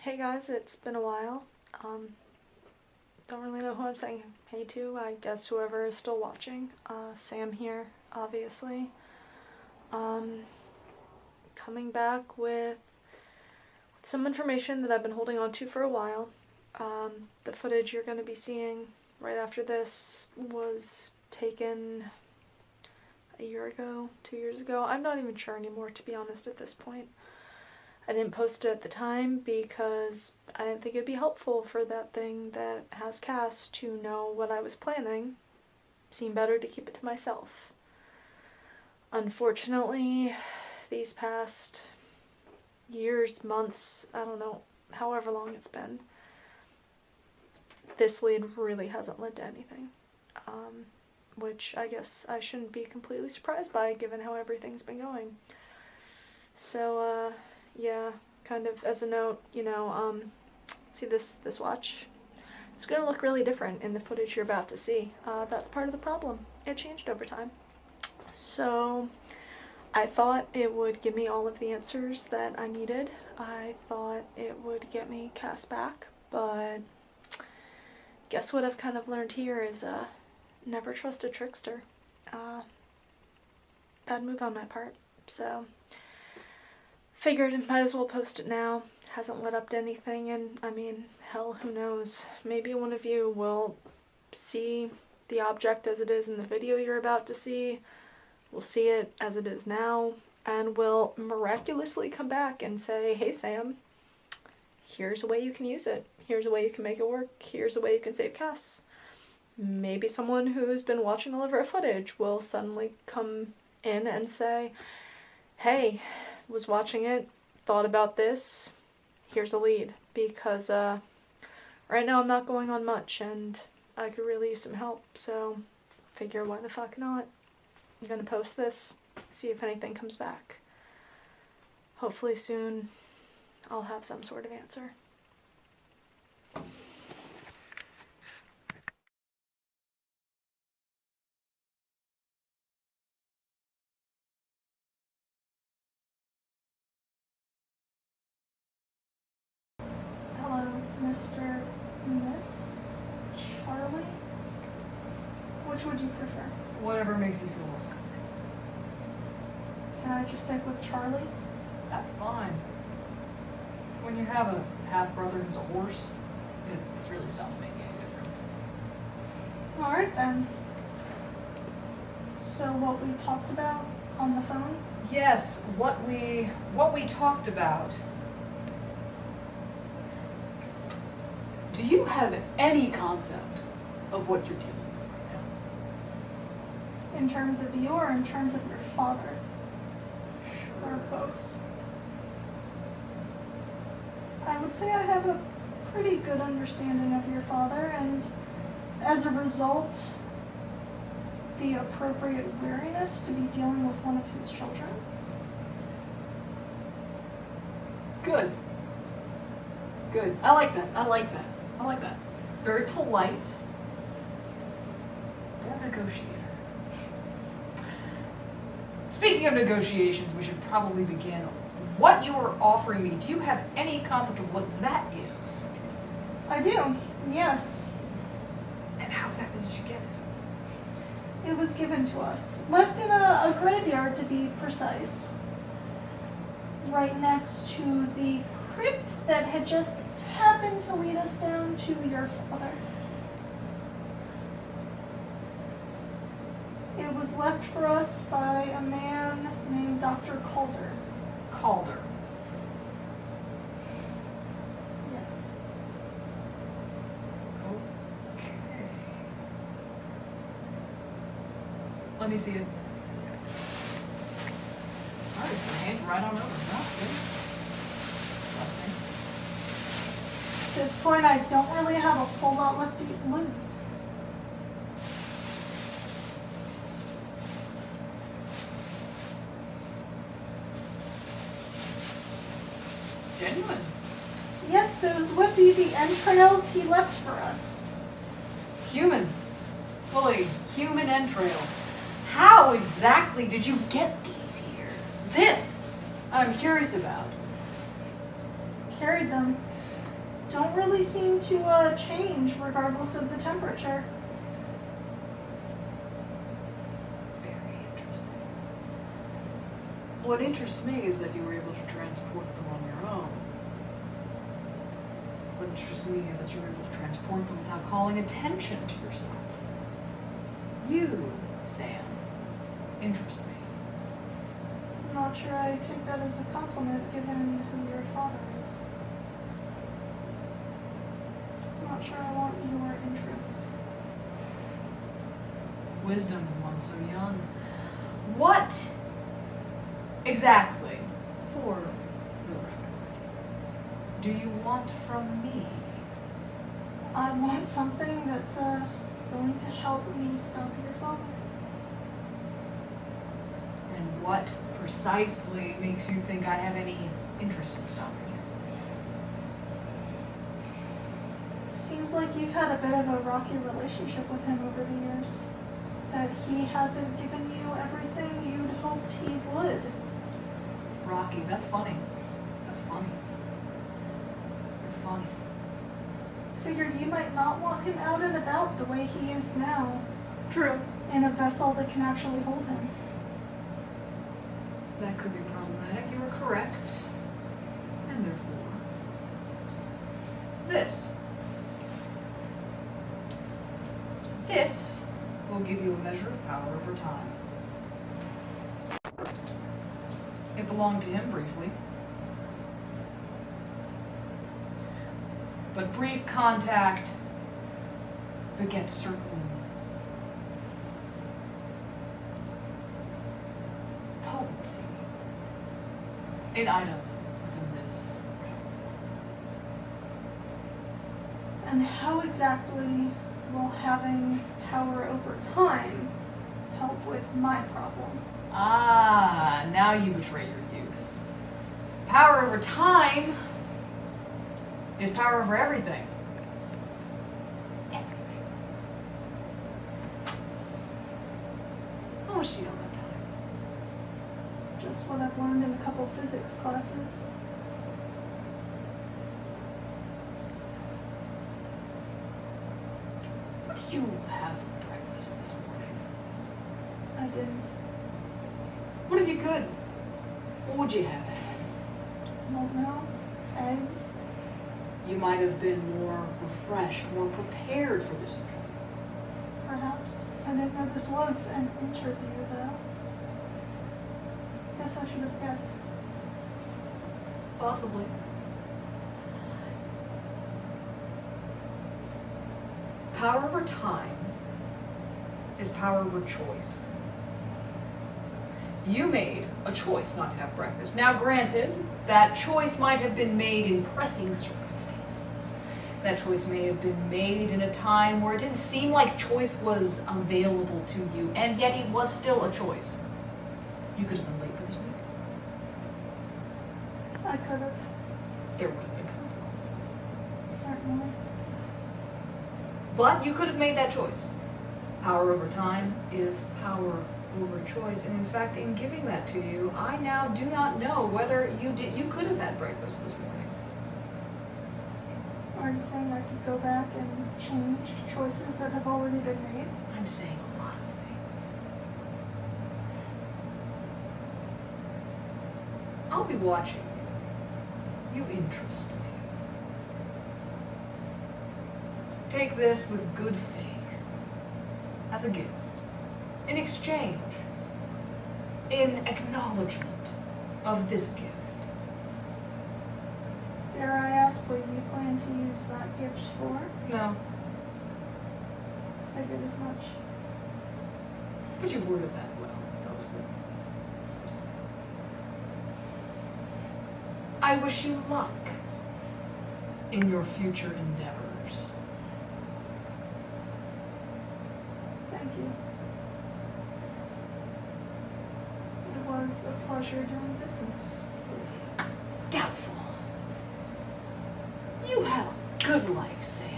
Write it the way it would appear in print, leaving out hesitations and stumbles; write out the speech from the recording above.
Hey guys, it's been a while. Don't really know who I'm saying hey to. I guess whoever is still watching. Sam here, obviously. Coming back with some information that I've been holding on to for a while. The footage you're going to be seeing right after this was taken a year ago, 2 years ago. I'm not even sure anymore, to be honest, at this point. I didn't post it at the time because I didn't think it'd be helpful for that thing that has Cass to know what I was planning. Seemed better to keep it to myself. Unfortunately, these past years, months, I don't know, however long it's been, this lead really hasn't led to anything. Which I guess I shouldn't be completely surprised by, given how everything's been going. So, yeah, kind of as a note, see this watch? It's gonna look really different in the footage you're about to see. That's part of the problem. It changed over time. So I thought it would give me all of the answers that I needed. I thought it would get me Cass back, but guess what I've kind of learned here is never trust a trickster. Bad move on my part. So figured might as well post it now. Hasn't led up to anything, and I mean, hell, who knows? Maybe one of you will see the object as it is in the video you're about to see, will see it as it is now, and will miraculously come back and say, hey Sam, here's a way you can use it. Here's a way you can make it work. Here's a way you can save Cass. Maybe someone who's been watching all of our footage will suddenly come in and say, hey, was watching it, thought about this, here's a lead, because right now I'm not going on much and I could really use some help, so figure why the fuck not. I'm gonna post this, see if anything comes back. Hopefully soon I'll have some sort of answer. Hello, Mr. Miss Charlie? Which would you prefer? Whatever makes you feel most comfortable. Can I just stick with Charlie? That's fine. When you have a half-brother who's a horse, it really stops making any difference. Alright then. So what we talked about on the phone? Yes, what we talked about. Do you have any concept of what you're dealing with right now? In terms of you or in terms of your father? Sure. Or both? I would say I have a pretty good understanding of your father, and as a result, the appropriate wariness to be dealing with one of his children. Good. Good. I like that. I like that. I like that. Very polite. Or negotiator. Speaking of negotiations, we should probably begin. What you are offering me, do you have any concept of what that is? I do, yes. And how exactly did you get it? It was given to us. Left in a graveyard, to be precise. Right next to the crypt that had just happened to lead us down to your father. It was left for us by a man named Dr. Calder. Calder. Yes. Okay. Let me see it. Alright, my hand's right on over. No, good. Last name. At this point, I don't really have a whole lot left to lose. Genuine. Yes, those would be the entrails he left for us. Human. Fully human entrails. How exactly did you get these here? This, I'm curious about. Carried them don't really seem to change regardless of the temperature. Very interesting. What interests me is that you were able to transport them on your own. What interests me is that you were able to transport them without calling attention to yourself. You, Sam, interest me. I'm not sure I take that as a compliment given who your father is. I'm not sure I want your interest. Wisdom in one so young. What exactly, for the record, do you want from me? I want something that's going to help me stop your father. And what precisely makes you think I have any interest in stopping you? Seems like you've had a bit of a rocky relationship with him over the years. That he hasn't given you everything you'd hoped he would. Rocky, that's funny. That's funny. You're funny. Figured you might not want him out and about the way he is now, True. in a vessel that can actually hold him. That could be problematic. You are correct. And therefore, this will give you a measure of power over time. It belonged to him briefly. But brief contact begets certain potency in items within this realm. And how exactly will having power over time help with my problem? Ah, now you betray your youth. Power over time is power over everything. Everything. How much do you know about time? Just what I've learned in a couple physics classes. What did you have for breakfast this morning? I didn't. What if you could? What would you have? Won't know. Eggs. You might have been more refreshed, more prepared for this interview. Perhaps. I didn't know this was an interview, though. Guess I should have guessed. Possibly. Power over time is power over choice. You made a choice not to have breakfast. Now, granted, that choice might have been made in pressing circumstances. That choice may have been made in a time where it didn't seem like choice was available to you, and yet it was still a choice. You could have been late for this meeting. I could have. There would have been consequences. Certainly. But you could have made that choice. Power over time is power over choice, and in fact, in giving that to you, I now do not know whether you could have had breakfast this morning. Are you saying I could go back and change choices that have already been made? I'm saying a lot of things. I'll be watching you. You interest me. Take this with good faith, as a gift, in exchange, in acknowledgement of this gift. Dare I ask what you plan to use that gift for? No, Figured as much. but you worded that well. That was good. I wish you luck in your future endeavors. Thank you. It was a pleasure doing business. Doubtful. You have a good life, Sam.